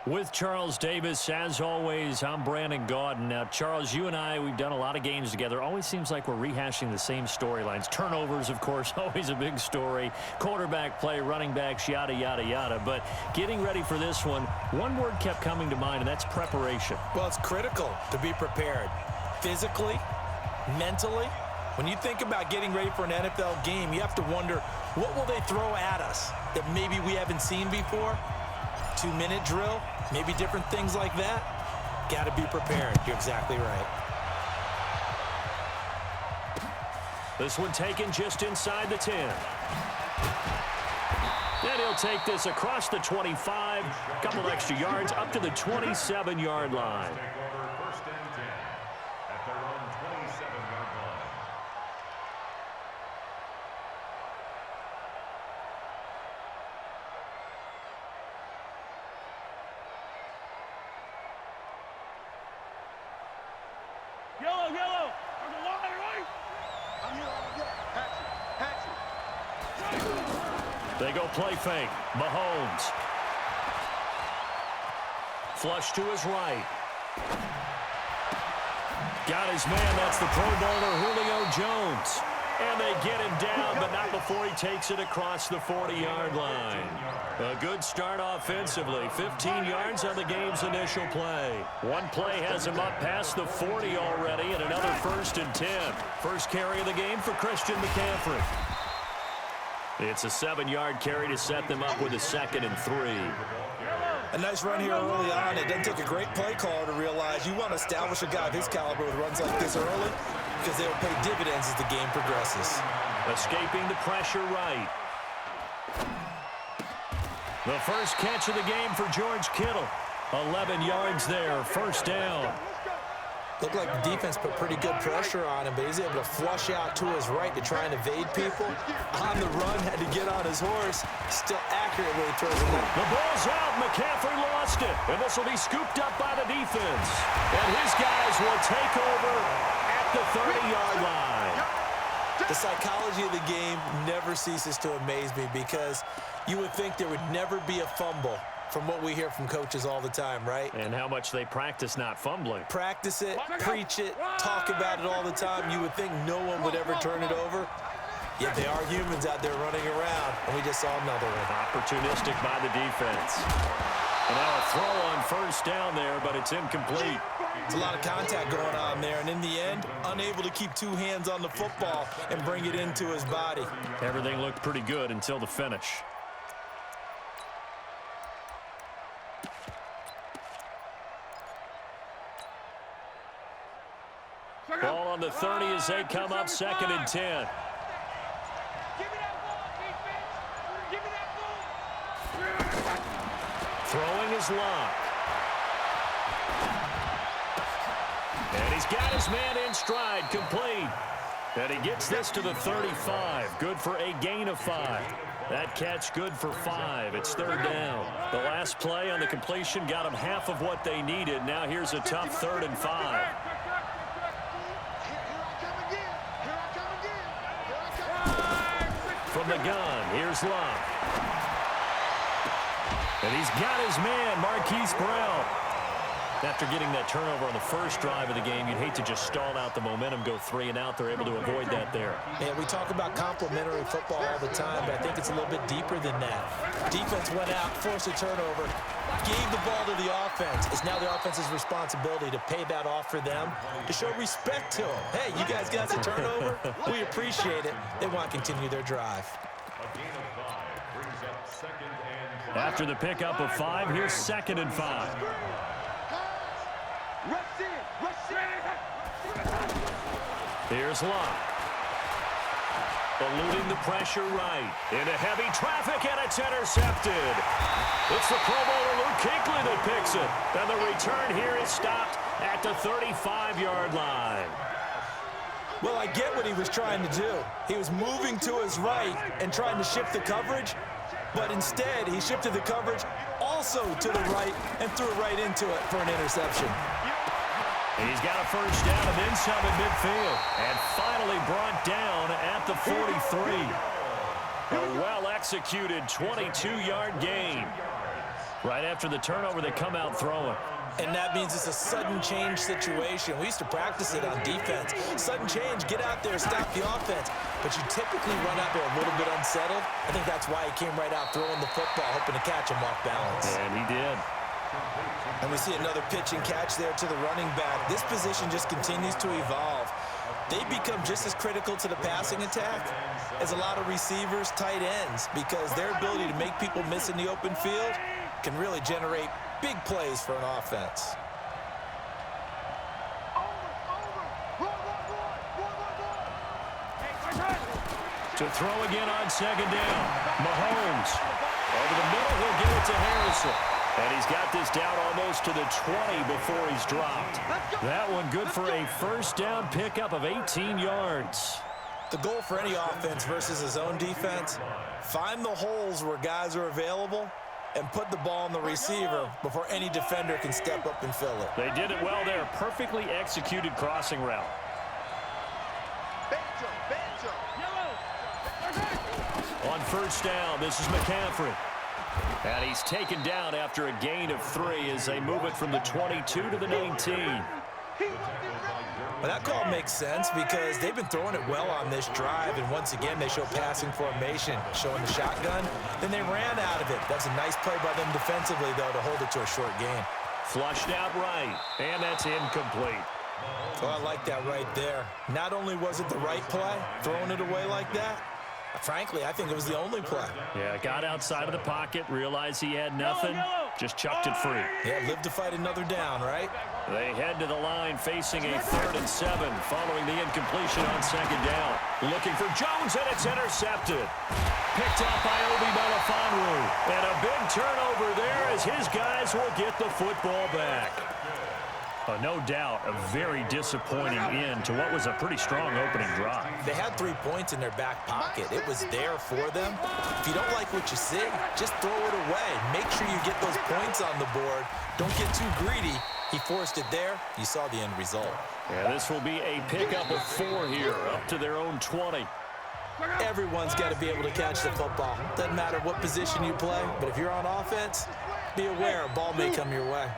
With Charles Davis, as always, I'm Brandon Gaudin. Now, Charles, you and I, we've done a lot of games together. Always seems like we're rehashing the same storylines. Turnovers, of course, always a big story. Quarterback play, running backs, yada, yada, yada. But getting ready for this one word kept coming to mind, and that's preparation. Well, it's critical to be prepared. Physically, mentally. When you think about getting ready for an NFL game, you have to wonder, what will they throw at us that maybe we haven't seen before? 2-minute drill, maybe different things like that. Got to be prepared. You're exactly right. This one taken just inside the 10. And he'll take this across the 25, a couple extra yards up to the 27-yard line. Yellow. They go play fake. Mahomes. Flush to his right. Got his man. That's the Pro Bowler, Julio Jones. And they get him down, but not before he takes it across the 40-yard line. A good start offensively. 15 yards on the game's initial play. One play has him up past the 40 already, and another 1st and 10. First carry of the game for Christian McCaffrey. It's a 7-yard carry to set them up with a 2nd and 3. A nice run here early on. It doesn't take a great play caller to realize you want to establish a guy of his caliber with runs like this early, because they'll pay dividends as the game progresses. Escaping the pressure right. The first catch of the game for George Kittle. 11 yards there, 1st down. Looked like the defense put pretty good pressure on him, but he's able to flush out to his right to try and evade people. On the run, had to get on his horse. Still accurately throws it. The ball's out. McCaffrey lost it. And this will be scooped up by the defense. And his guys will take over at the 30-yard line. The psychology of the game never ceases to amaze me, because you would think there would never be a fumble from what we hear from coaches all the time, right? And how much they practice not fumbling. Practice it, preach it, talk about it all the time. You would think no one would ever turn it over. Yet they are humans out there running around, and we just saw another one. Opportunistic by the defense. And now a throw on 1st down there, but it's incomplete. There's a lot of contact going on there, and in the end, unable to keep 2 hands on the football and bring it into his body. Everything looked pretty good until the finish. Ball on the 30 as they come up 2nd and 10. Throwing is Locke. And he's got his man in stride, complete. And he gets this to the 35. Good for a gain of 5. That catch good for 5. It's 3rd down. The last play on the completion got them half of what they needed. Now here's a tough 3rd and 5. From the gun, here's Locke. And he's got his man, Marquise Brown. After getting that turnover on the first drive of the game, you'd hate to just stall out the momentum, go 3 and out. They're able to avoid that there. Yeah, we talk about complementary football all the time, but I think it's a little bit deeper than that. Defense went out, forced a turnover, gave the ball to the offense. It's now the offense's responsibility to pay that off for them, to show respect to them. Hey, you guys got the turnover? We appreciate it. They want to continue their drive. After the pickup of 5, here's 2nd and 5. Here's Locke. Eluding the pressure right. Into heavy traffic, and it's intercepted. It's the Pro Bowler Luke Kuechly that picks it. And the return here is stopped at the 35-yard line. Well, I get what he was trying to do. He was moving to his right and trying to shift the coverage, but instead he shifted the coverage also to the right and threw it right into it for an interception. He's got a 1st down and then some at midfield. And finally brought down at the 43. A well-executed 22-yard gain. Right after the turnover, they come out throwing. And that means it's a sudden change situation. We used to practice it on defense. Sudden change, get out there, stop the offense. But you typically run out there a little bit unsettled. I think that's why he came right out throwing the football, hoping to catch him off balance. And he did. And we see another pitch and catch there to the running back. This position just continues to evolve. They become just as critical to the passing attack as a lot of receivers, tight ends, because their ability to make people miss in the open field can really generate big plays for an offense. To throw again on second down. Mahomes. Over the middle, he'll get it to Harrison. And he's got this down almost to the 20 before he's dropped. That one good for a first down pickup of 18 yards. The goal for any offense versus his own defense, find the holes where guys are available and put the ball on the receiver before any defender can step up and fill it. They did it well there. Perfectly executed crossing route. On first down, this is McCaffrey. And he's taken down after a gain of 3 as they move it from the 22 to the 19. Well, that call makes sense because they've been throwing it well on this drive, and once again, they show passing formation, showing the shotgun. Then they ran out of it. That's a nice play by them defensively, though, to hold it to a short gain. Flushed out right, and that's incomplete. Oh, I like that right there. Not only was it the right play, throwing it away like that, frankly, I think it was the only play. Yeah, got outside of the pocket, realized he had nothing, just chucked it free. Yeah, live to fight another down, right? They head to the line facing a 3rd and 7 following the incompletion on second down. Looking for Jones, and it's intercepted. Picked up by Obi Melifonwu. And a big turnover there as his guys will get the football back. No doubt a very disappointing end to what was a pretty strong opening drive. They had 3 points in their back pocket. It was there for them. If you don't like what you see, just throw it away. Make sure you get those points on the board. Don't get too greedy. He forced it there. You saw the end result. Yeah, this will be a pickup of 4 here, up to their own 20. Everyone's got to be able to catch the football. Doesn't matter what position you play, but if you're on offense, be aware a ball may come your way.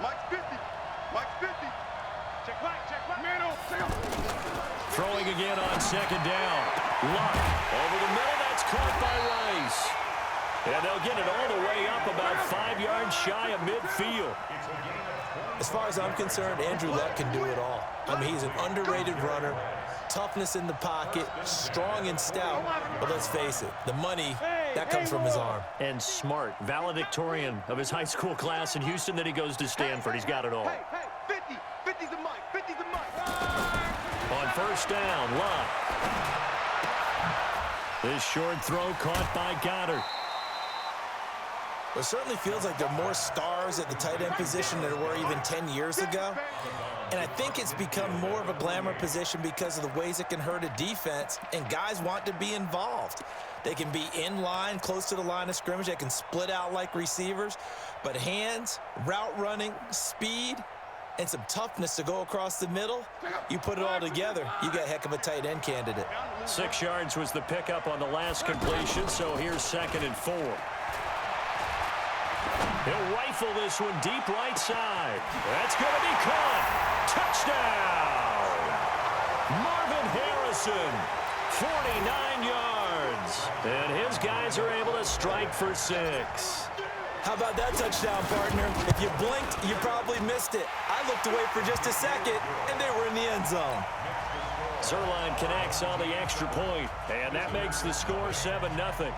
Mike's 50. Mike's 50. Check back, middle. Throwing again on second down. Luck over the middle. That's caught by Rice. And they'll get it all the way up about 5 yards shy of midfield. As far as I'm concerned, Andrew Luck can do it all. I mean, he's an underrated runner. Toughness in the pocket, strong and stout. But let's face it, the money, that comes from his arm. And smart, valedictorian of his high school class in Houston. Then he goes to Stanford. He's got it all. 50. 50's the mic. 50's the mic. On first down, Luck. This short throw caught by Goddard. It certainly feels like there are more stars at the tight end position than there were even 10 years ago. And I think it's become more of a glamour position because of the ways it can hurt a defense, and guys want to be involved. They can be in line, close to the line of scrimmage. They can split out like receivers. But hands, route running, speed, and some toughness to go across the middle, you put it all together, you got a heck of a tight end candidate. 6 yards was the pickup on the last completion, so here's 2nd and 4. He'll rifle this one deep right side. That's going to be caught. Touchdown! Marvin Harrison, 49 yards. And his guys are able to strike for 6. How about that touchdown, partner? If you blinked, you probably missed it. I looked away for just a second, and they were in the end zone. Zerline connects on the extra point, and that makes the score 7-0.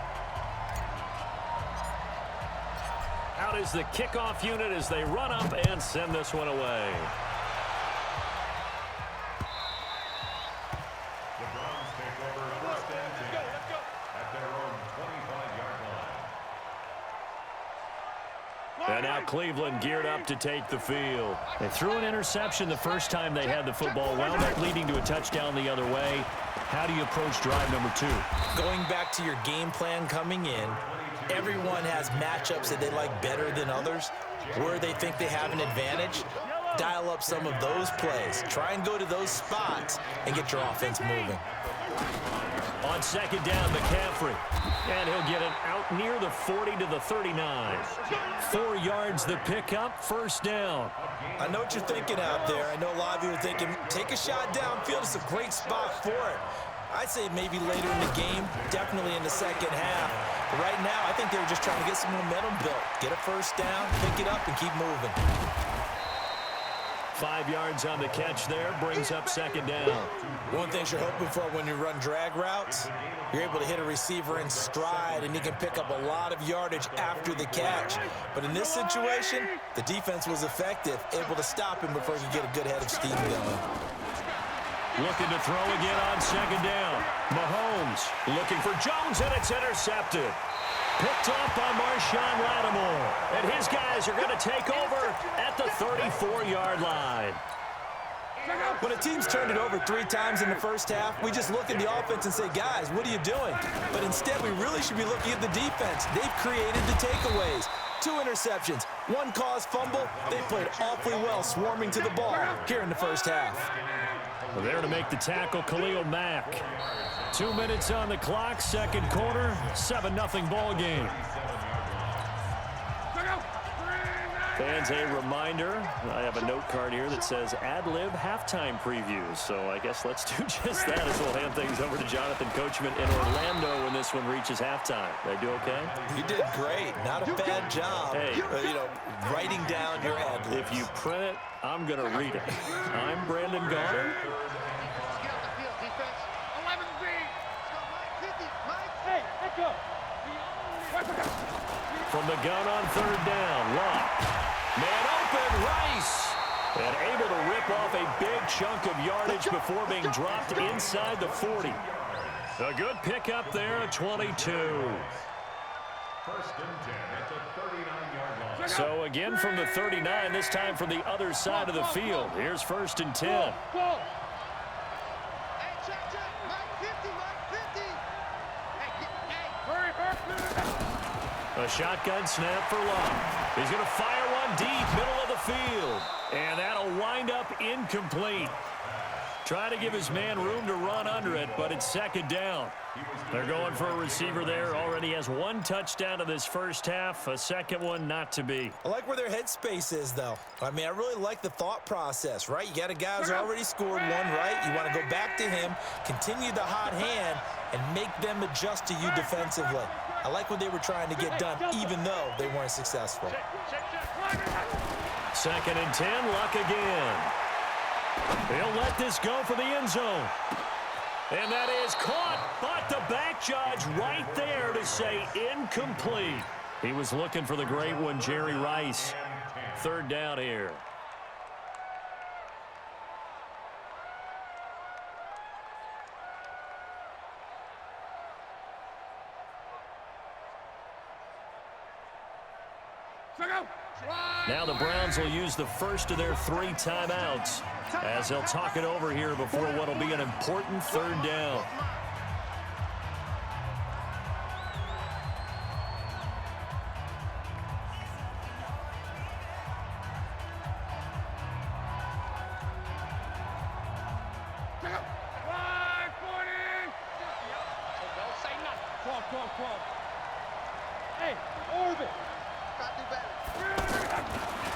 Out is the kickoff unit as they run up and send this one away. The Browns take over first and 10 at their own 25-yard line. And now Cleveland geared up to take the field. They threw an interception the first time they had the football, wound up leading to a touchdown the other way. How do you approach drive number 2? Going back to your game plan coming in, everyone has matchups that they like better than others, where they think they have an advantage. Dial up some of those plays. Try and go to those spots and get your offense moving. On second down, McCaffrey. And he'll get it out near the 40 to the 39. 4 yards the pickup, first down. I know what you're thinking out there. I know a lot of you are thinking, take a shot downfield. It's a great spot for it. I'd say maybe later in the game, definitely in the second half. But right now, I think they were just trying to get some momentum built. Get a first down, pick it up, and keep moving. 5 yards on the catch there, brings up second down. One thing you're hoping for when you run drag routes, you're able to hit a receiver in stride, and he can pick up a lot of yardage after the catch. But in this situation, the defense was effective, able to stop him before he could get a good head of steam going. Looking to throw again on second down. Mahomes looking for Jones, and it's intercepted. Picked off by Marshawn Lattimore. And his guys are going to take over at the 34-yard line. When a team's turned it over 3 times in the first half, we just look at the offense and say, guys, what are you doing? But instead, we really should be looking at the defense. They've created the takeaways. 2 interceptions, 1 caused fumble. They played awfully well swarming to the ball here in the first half. Well, there to make the tackle, Khalil Mack. 2 minutes on the clock, second quarter, 7-0 ball game. Fans, a reminder, I have a note card here that says ad-lib halftime previews. So I guess let's do just that as we'll hand things over to Jonathan Coachman in Orlando when this one reaches halftime. Did I do okay? You did great. Not a bad job. Hey, writing down your ad-libs. If you print it, I'm going to read it. I'm Brandon Gaudin. From the gun on third down, Locke. Man open, Rice. And able to rip off a big chunk of yardage before being dropped inside the 40. A good pickup there at 22. First and 10 at the 39-yard line. So again from the 39, this time from the other side of the field. Here's first and 10. A shotgun snap for Locke. He's going to fire one deep, middle of the field. And that'll wind up incomplete. Trying to give his man room to run under it, but it's second down. They're going for a receiver there. Already has 1 touchdown in this first half. A second one not to be. I like where their headspace is, though. I mean, I really like the thought process, right? You got a guy who's already scored 1, right? You want to go back to him, continue the hot hand, and make them adjust to you defensively. I like what they were trying to get done, even though they weren't successful. Second and 10, Luck again. He'll let this go for the end zone. And that is caught, but the back judge right there to say incomplete. He was looking for the great one, Jerry Rice. Third down here. Now the Browns will use the first of their 3 timeouts as they'll talk it over here before what will be an important third down.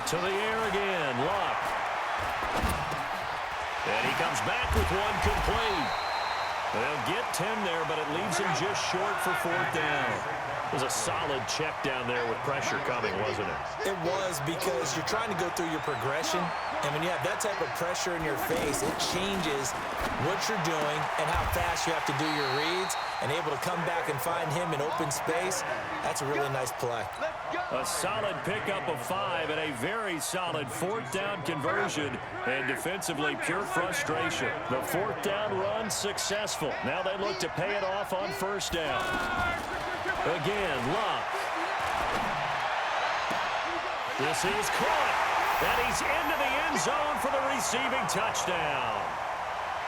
To the air again, Locke. And he comes back with one complete. They'll get 10 there, but it leaves him just short for fourth down. It was a solid check down there with pressure coming, wasn't it? It was, because you're trying to go through your progression, and when you have that type of pressure in your face, it changes what you're doing and how fast you have to do your reads, and able to come back and find him in open space. That's a really nice play. A solid pickup of 5 and a very solid fourth down conversion, and defensively pure frustration. The fourth down run successful. Now they look to pay it off on first down. Again, Locke. This is caught, and he's into the end zone for the receiving touchdown.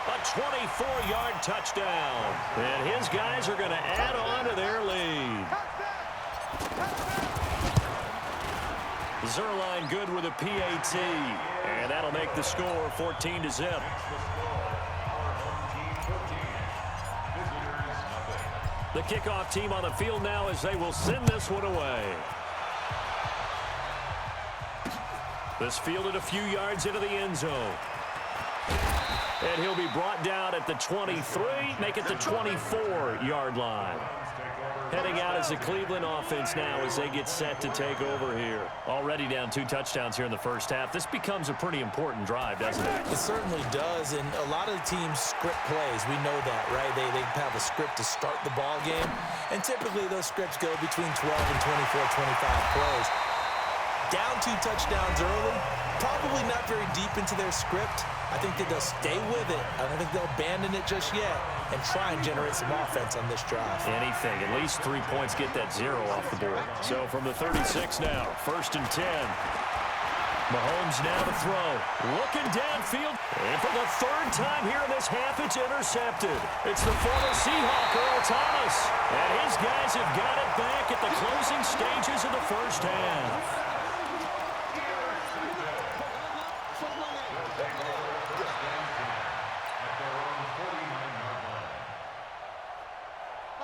A 24-yard touchdown, and his guys are going to add on to their lead. Zerline good with a PAT, and that'll make the score 14-0. The kickoff team on the field now as they will send this one away. This fielded a few yards into the end zone. And he'll be brought down at the 23, make it the 24-yard line. Heading out as the Cleveland offense now as they get set to take over here. Already down 2 touchdowns here in the first half. This becomes a pretty important drive, doesn't it? It certainly does, and a lot of the teams script plays. We know that, right? They have a script to start the ball game, and typically those scripts go between 12 and 24, 25 plays. Down 2 touchdowns early, probably not very deep into their script. I think that they'll stay with it. I don't think they'll abandon it just yet and try and generate some offense on this drive. Anything. At least 3 points get that 0 off the board. So from the 36 now, 1st and 10. Mahomes now to throw. Looking downfield. And for the 3rd time here in this half, it's intercepted. It's the former Seahawk, Earl Thomas. And his guys have got it back at the closing stages of the first half.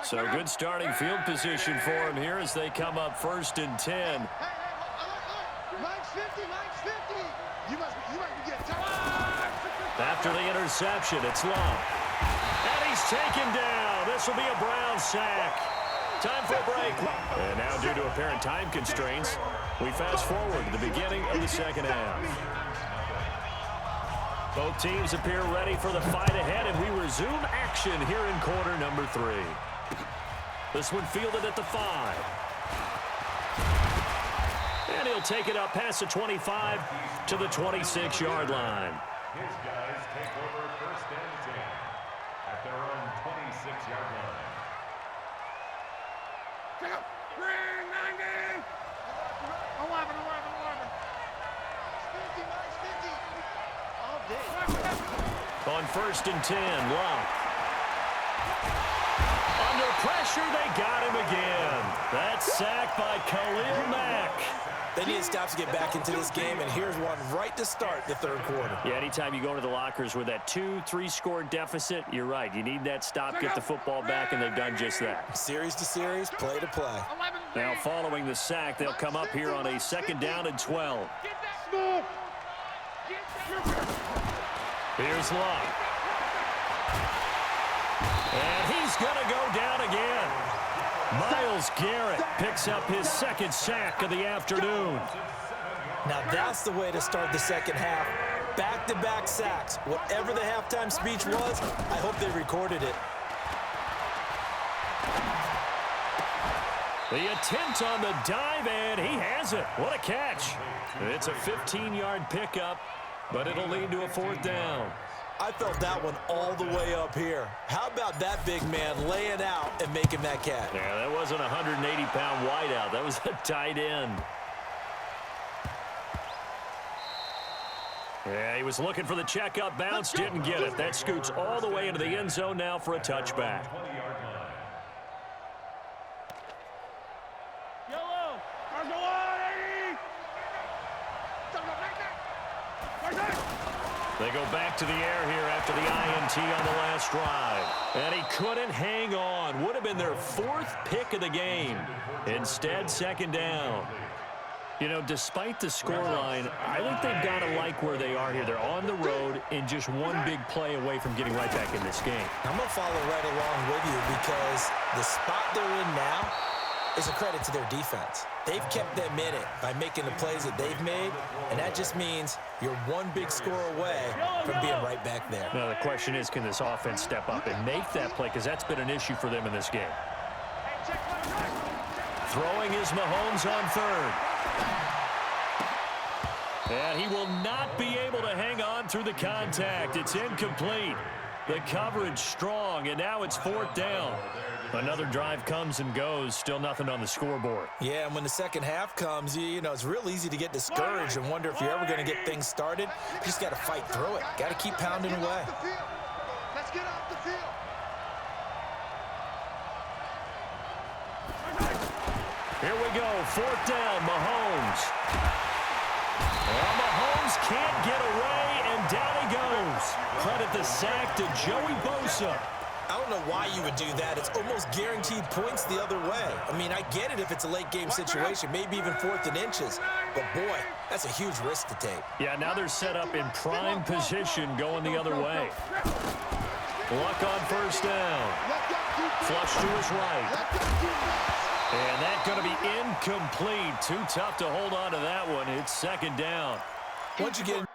So good starting field position for him here as they come up 1st and 10. Mike's 50, Mike's 50. You must be getting tired. After the interception, it's Long. And he's taken down. This will be a Brown sack. Time for a break. And now due to apparent time constraints, we fast forward to the beginning of the second half. Both teams appear ready for the fight ahead, and we resume action here in quarter number 3. This one fielded at the 5. And he'll take it up past the 25 to the 26-yard line. His guys take over 1st and 10 at their own 26-yard line. Check out. Green 90. 11. 50, Mike's 50. All day. On 1st and 10, Locke. Under pressure, they got him again. That sack by Khalil Mack. They need stops to get back into this game, and here's one right to start the 3rd quarter. Yeah, anytime you go to the lockers with that 2-3 score deficit, you're right. You need that stop, get the football back, and they've done just that. Series to series, play to play. Now following the sack, they'll come up here on a 2nd down and 12. Here's Locke. And he's going to go down again. Myles Garrett picks up his 2nd sack of the afternoon. Now that's the way to start the second half. Back-to-back sacks. Whatever the halftime speech was, I hope they recorded it. The attempt on the dive, and he has it. What a catch. It's a 15-yard pickup, but it'll lead to a 4th down. I felt that one all the way up here. How about that big man laying out and making that catch? Yeah, that wasn't a 180-pound wideout. That was a tight end. Yeah, he was looking for the checkup bounce, didn't get it. That scoots all the way into the end zone now for a touchback. Yellow. They go back to the air here after the INT on the last drive. And he couldn't hang on. Would have been their 4th pick of the game. Instead, 2nd down. You know, despite the scoreline, I think they've got to like where they are here. They're on the road and just one big play away from getting right back in this game. I'm going to follow right along with you because the spot they're in now is a credit to their defense. They've kept them in it by making the plays that they've made, and that just means you're one big score away from being right back there. Now, the question is, can this offense step up and make that play? Because that's been an issue for them in this game. Throwing is Mahomes on 3rd. And he will not be able to hang on through the contact. It's incomplete. The coverage strong, and now it's 4th down. Another drive comes and goes, still nothing on the scoreboard. Yeah, and when the second half comes, you know, it's real easy to get discouraged and wonder if you're ever going to get things started. You just got to fight through it. Got to keep pounding away. Let's get off the field. Here we go, 4th down, Mahomes. Well, Mahomes can't get away, and down he goes. Credit the sack to Joey Bosa. I don't know why you would do that. It's almost guaranteed points the other way. I mean, I get it if it's a late-game situation, maybe even 4th and inches. But, boy, that's a huge risk to take. Yeah, now they're set up in prime position going the other way. Luck on first down. Flush to his right. And that's going to be incomplete. Too tough to hold on to that one. It's second down. Once you get